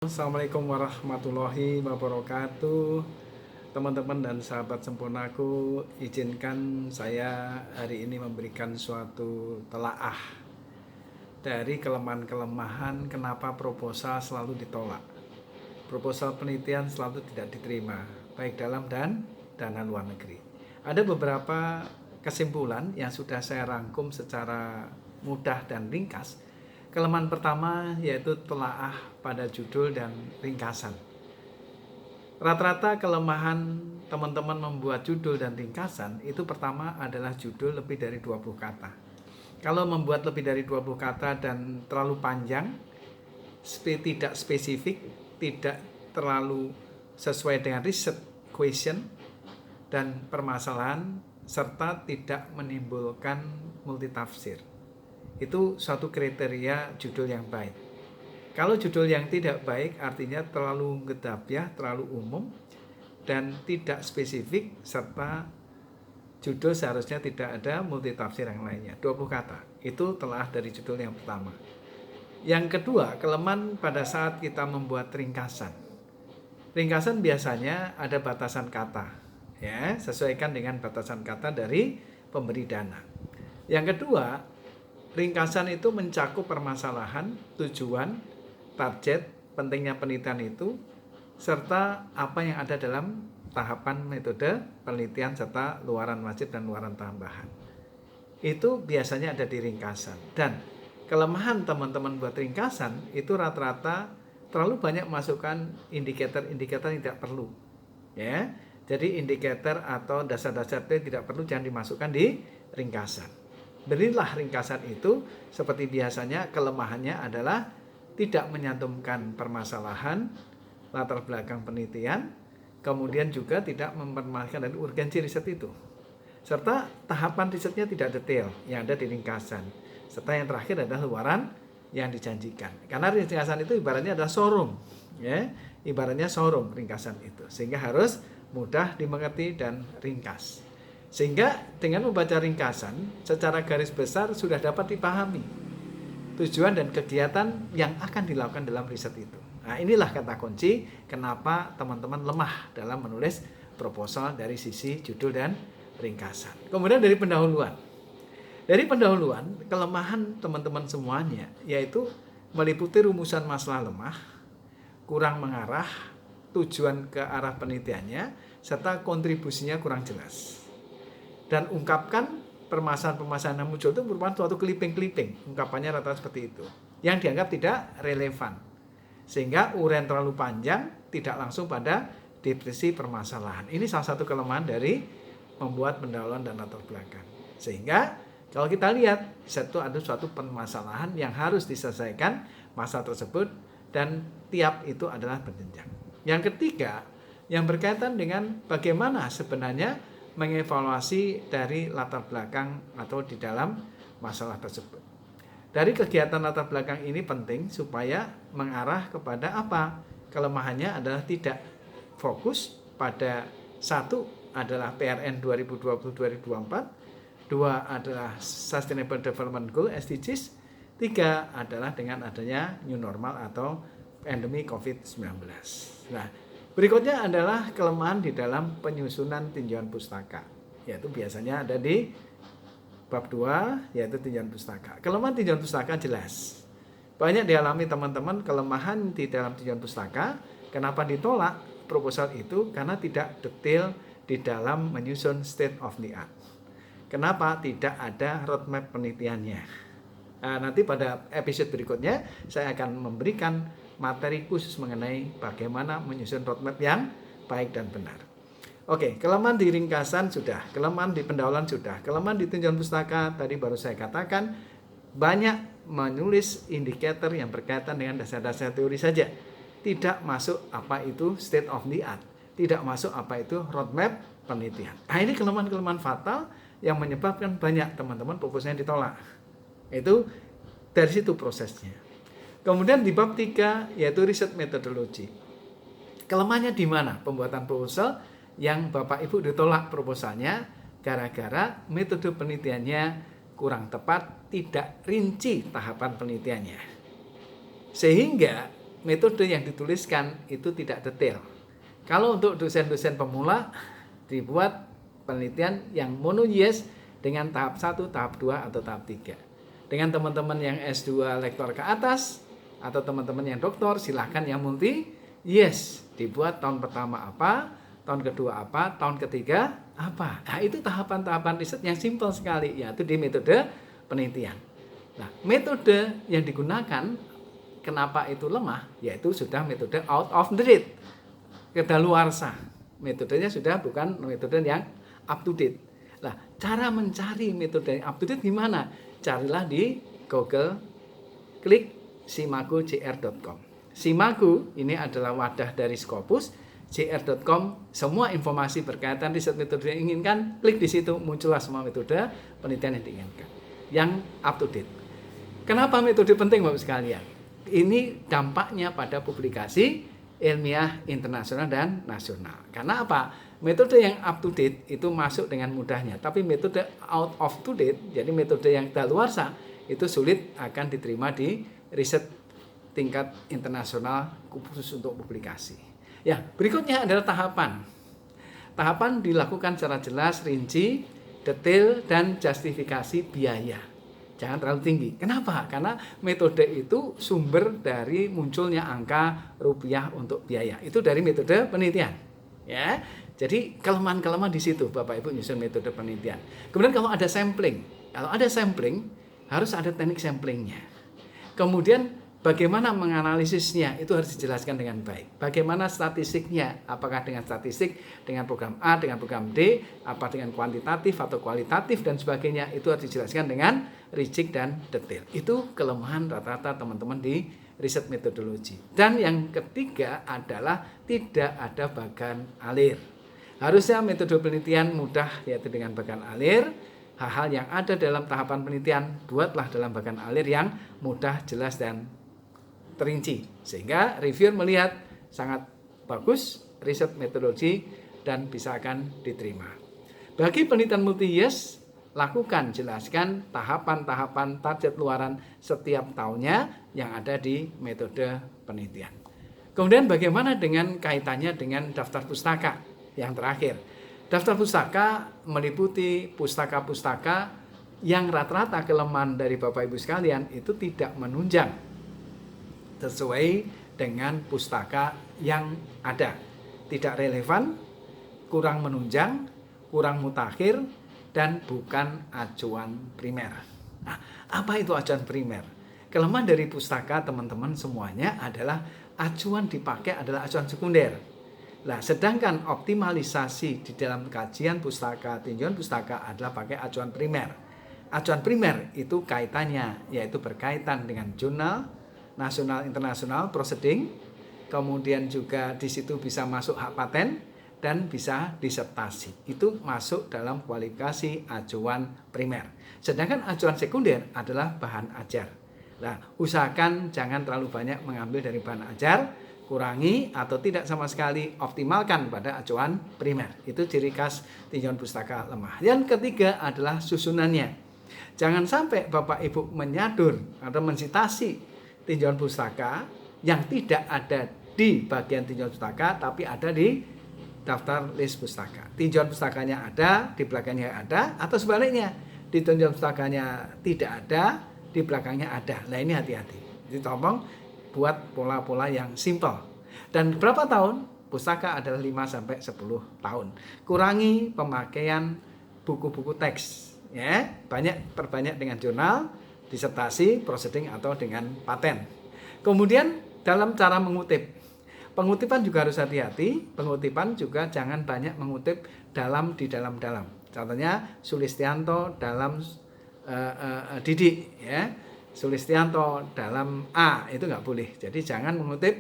Assalamualaikum warahmatullahi wabarakatuh. Teman-teman dan sahabat sempurnaku, izinkan saya hari ini memberikan suatu telaah dari kelemahan-kelemahan kenapa proposal selalu ditolak. Proposal penelitian selalu tidak diterima, baik dalam dan luar negeri. Ada beberapa kesimpulan yang sudah saya rangkum secara mudah dan ringkas. Kelemahan pertama yaitu telaah pada judul dan ringkasan. Rata-rata kelemahan teman-teman membuat judul dan ringkasan itu pertama adalah judul lebih dari 20 kata. Kalau membuat lebih dari 20 kata dan terlalu panjang, tidak spesifik, tidak terlalu sesuai dengan riset, question, dan permasalahan, serta tidak menimbulkan multitafsir. Itu suatu kriteria judul yang baik. Kalau judul yang tidak baik artinya terlalu gedabiah, terlalu umum, dan tidak spesifik, serta judul seharusnya tidak ada multitafsir yang lainnya. 20 kata, itu telah dari judul yang pertama. Yang kedua, kelemahan pada saat kita membuat ringkasan. Ringkasan biasanya ada batasan kata, ya, sesuaikan dengan batasan kata dari pemberi dana. Yang kedua, ringkasan itu mencakup permasalahan, tujuan, target, pentingnya penelitian itu, serta apa yang ada dalam tahapan metode penelitian serta luaran wajib dan luaran tambahan. Itu biasanya ada di ringkasan. Dan kelemahan teman-teman buat ringkasan itu rata-rata terlalu banyak masukkan indikator-indikator yang tidak perlu. Ya, jadi indikator atau dasar-dasar itu tidak perlu, jangan dimasukkan di ringkasan. Berilah ringkasan itu seperti biasanya. Kelemahannya adalah tidak menyantumkan permasalahan, latar belakang penelitian, kemudian juga tidak mempermasalahkan dari urgensi riset itu, serta tahapan risetnya tidak detail yang ada di ringkasan, serta yang terakhir adalah luaran yang dijanjikan. Karena ringkasan itu ibaratnya adalah showroom, ya, ibaratnya showroom ringkasan itu, sehingga harus mudah dimengerti dan ringkas. Sehingga dengan membaca ringkasan secara garis besar sudah dapat dipahami tujuan dan kegiatan yang akan dilakukan dalam riset itu. Nah, inilah kata kunci kenapa teman-teman lemah dalam menulis proposal dari sisi judul dan ringkasan. Kemudian dari pendahuluan. Dari pendahuluan, kelemahan teman-teman semuanya yaitu meliputi rumusan masalah lemah, kurang mengarah, tujuan ke arah penelitiannya, serta kontribusinya kurang jelas. Dan ungkapkan permasalahan-permasalahan yang muncul itu merupakan suatu clipping-clipping. Ungkapannya rata-rata seperti itu, yang dianggap tidak relevan. Sehingga uraian terlalu panjang, tidak langsung pada definisi permasalahan. Ini salah satu kelemahan dari membuat pendahuluan dan latar belakang. Sehingga kalau kita lihat, itu ada suatu permasalahan yang harus diselesaikan masalah tersebut, dan tiap itu adalah berjenjang. Yang ketiga, yang berkaitan dengan bagaimana sebenarnya mengevaluasi dari latar belakang atau di dalam masalah tersebut. Dari kegiatan latar belakang ini penting supaya mengarah kepada apa? Kelemahannya adalah tidak fokus pada satu adalah PRN 2020-2024, dua adalah Sustainable Development Goal SDGs, tiga adalah dengan adanya new normal atau pandemi COVID-19. Nah, berikutnya adalah kelemahan di dalam penyusunan tinjauan pustaka, yaitu biasanya ada di bab 2, yaitu tinjauan pustaka. Kelemahan tinjauan pustaka jelas banyak dialami teman-teman. Kelemahan di dalam tinjauan pustaka, kenapa ditolak proposal itu? Karena tidak detail di dalam menyusun state of the art. Kenapa tidak ada roadmap penelitiannya? Nah, nanti pada episode berikutnya saya akan memberikan materi khusus mengenai bagaimana menyusun roadmap yang baik dan benar. Oke, kelemahan di ringkasan sudah, kelemahan di pendahuluan sudah, kelemahan di tinjauan pustaka tadi baru saya katakan, banyak menulis indikator yang berkaitan dengan dasar-dasar teori saja. Tidak masuk apa itu state of the art, tidak masuk apa itu roadmap penelitian. Nah, ini kelemahan-kelemahan fatal yang menyebabkan banyak teman-teman proposalnya ditolak. Itu dari situ prosesnya. Kemudian di bab 3 yaitu riset metodologi. Kelemahannya di mana? Pembuatan proposal yang Bapak Ibu ditolak proposalnya gara-gara metode penelitiannya kurang tepat, tidak rinci tahapan penelitiannya. Sehingga metode yang dituliskan itu tidak detail. Kalau untuk dosen-dosen pemula dibuat penelitian yang mono yes dengan tahap 1, tahap 2 atau tahap 3. Dengan teman-teman yang S2 lektor ke atas atau teman-teman yang doktor silahkan yang multi yes, dibuat tahun pertama apa, tahun kedua apa, tahun ketiga apa. Nah, itu tahapan-tahapan riset yang simpel sekali, yaitu di metode penelitian. Nah, metode yang digunakan kenapa itu lemah, yaitu sudah metode out of date, kedaluarsa. Metodenya sudah bukan metode yang up to date. Nah, cara mencari metode yang up to date gimana? Carilah di Google, klik simaku.jr.com. Simaku ini adalah wadah dari Scopus, jr.com, semua informasi berkaitan riset metode yang inginkan, klik di situ, muncullah semua metode penelitian yang diinginkan, yang up to date. Kenapa metode penting Bapak sekalian? Ini dampaknya pada publikasi ilmiah internasional dan nasional. Karena apa? Metode yang up to date itu masuk dengan mudahnya, tapi metode out of to date, jadi metode yang daluarsa, itu sulit akan diterima di riset tingkat internasional khusus untuk publikasi. Ya, berikutnya adalah tahapan. Tahapan dilakukan secara jelas, rinci, detail, dan justifikasi biaya. Jangan terlalu tinggi. Kenapa? Karena metode itu sumber dari munculnya angka rupiah untuk biaya. Itu dari metode penelitian. Ya. Jadi kelemahan-kelemahan di situ Bapak Ibu nyusun metode penelitian. Kemudian kalau ada sampling. Kalau ada sampling, harus ada teknik samplingnya. Kemudian bagaimana menganalisisnya itu harus dijelaskan dengan baik. Bagaimana statistiknya? Apakah dengan statistik, dengan program A, dengan program D, apa dengan kuantitatif atau kualitatif dan sebagainya, itu harus dijelaskan dengan rinci dan detail. Itu kelemahan rata-rata teman-teman di riset metodologi. Dan yang ketiga adalah tidak ada bagan alir. Harusnya metode penelitian mudah, yaitu dengan bagan alir. Hal-hal yang ada dalam tahapan penelitian buatlah dalam bagan alir yang mudah, jelas dan terinci, sehingga reviewer melihat sangat bagus riset metodologi dan bisa akan diterima. Bagi penelitian multi yes, lakukan, jelaskan tahapan-tahapan target luaran setiap tahunnya yang ada di metode penelitian. Kemudian bagaimana dengan kaitannya dengan daftar pustaka yang terakhir? Daftar pustaka meliputi pustaka-pustaka yang rata-rata kelemahan dari Bapak Ibu sekalian itu tidak menunjang sesuai dengan pustaka yang ada. Tidak relevan, kurang menunjang, kurang mutakhir, dan bukan acuan primer. Nah, apa itu acuan primer? Kelemahan dari pustaka teman-teman semuanya adalah acuan dipakai adalah acuan sekunder. Nah, sedangkan optimalisasi di dalam kajian pustaka, tinjauan pustaka adalah pakai acuan primer. Acuan primer itu kaitannya, yaitu berkaitan dengan jurnal, nasional, internasional, proceeding, kemudian juga di situ bisa masuk hak paten, dan bisa disertasi. Itu masuk dalam kualifikasi acuan primer. Sedangkan acuan sekunder adalah bahan ajar. Nah, usahakan jangan terlalu banyak mengambil dari bahan ajar, kurangi atau tidak sama sekali, optimalkan pada acuan primer. Itu ciri khas tinjauan pustaka lemah. Yang ketiga adalah susunannya. Jangan sampai Bapak Ibu menyadur atau mensitasi tinjauan pustaka yang tidak ada di bagian tinjauan pustaka tapi ada di daftar list pustaka. Tinjauan pustakanya ada, di belakangnya ada, atau sebaliknya, di tinjauan pustakanya tidak ada, di belakangnya ada. Nah, ini hati-hati. Jadi tolong buat pola-pola yang simple. Dan berapa tahun? Pustaka adalah 5-10 tahun. Kurangi pemakaian buku-buku teks, ya. Perbanyak dengan jurnal, disertasi, proceeding atau dengan paten. Kemudian dalam cara mengutip, pengutipan juga harus hati-hati. Pengutipan juga jangan banyak mengutip di dalam. Contohnya Sulistianto dalam Didik, ya. Sulistianto dalam A, itu nggak boleh. Jadi jangan mengutip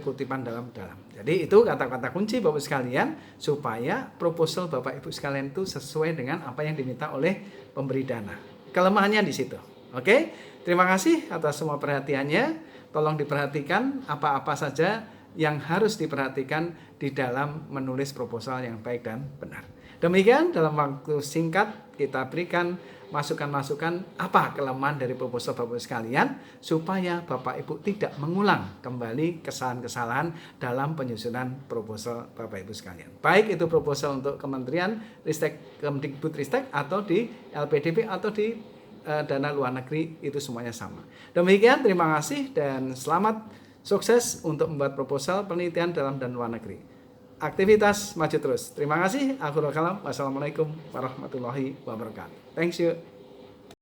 kutipan dalam. Jadi itu kata-kata kunci Bapak sekalian supaya proposal Bapak Ibu sekalian itu sesuai dengan apa yang diminta oleh pemberi dana. Kelemahannya di situ. Oke? Terima kasih atas semua perhatiannya. Tolong diperhatikan apa-apa saja yang harus diperhatikan di dalam menulis proposal yang baik dan benar. Demikian dalam waktu singkat kita berikan masukan-masukan apa kelemahan dari proposal Bapak Ibu sekalian, supaya Bapak Ibu tidak mengulang kembali kesalahan-kesalahan dalam penyusunan proposal Bapak Ibu sekalian. Baik itu proposal untuk Kementerian Ristek, Kemdikbudristek, atau di LPDP, atau di dana luar negeri, itu semuanya sama. Demikian, terima kasih dan selamat sukses untuk membuat proposal penelitian dalam dan luar negeri. Aktivitas maju terus. Terima kasih. Akhirul kalam. Wassalamualaikum warahmatullahi wabarakatuh. Thanks you.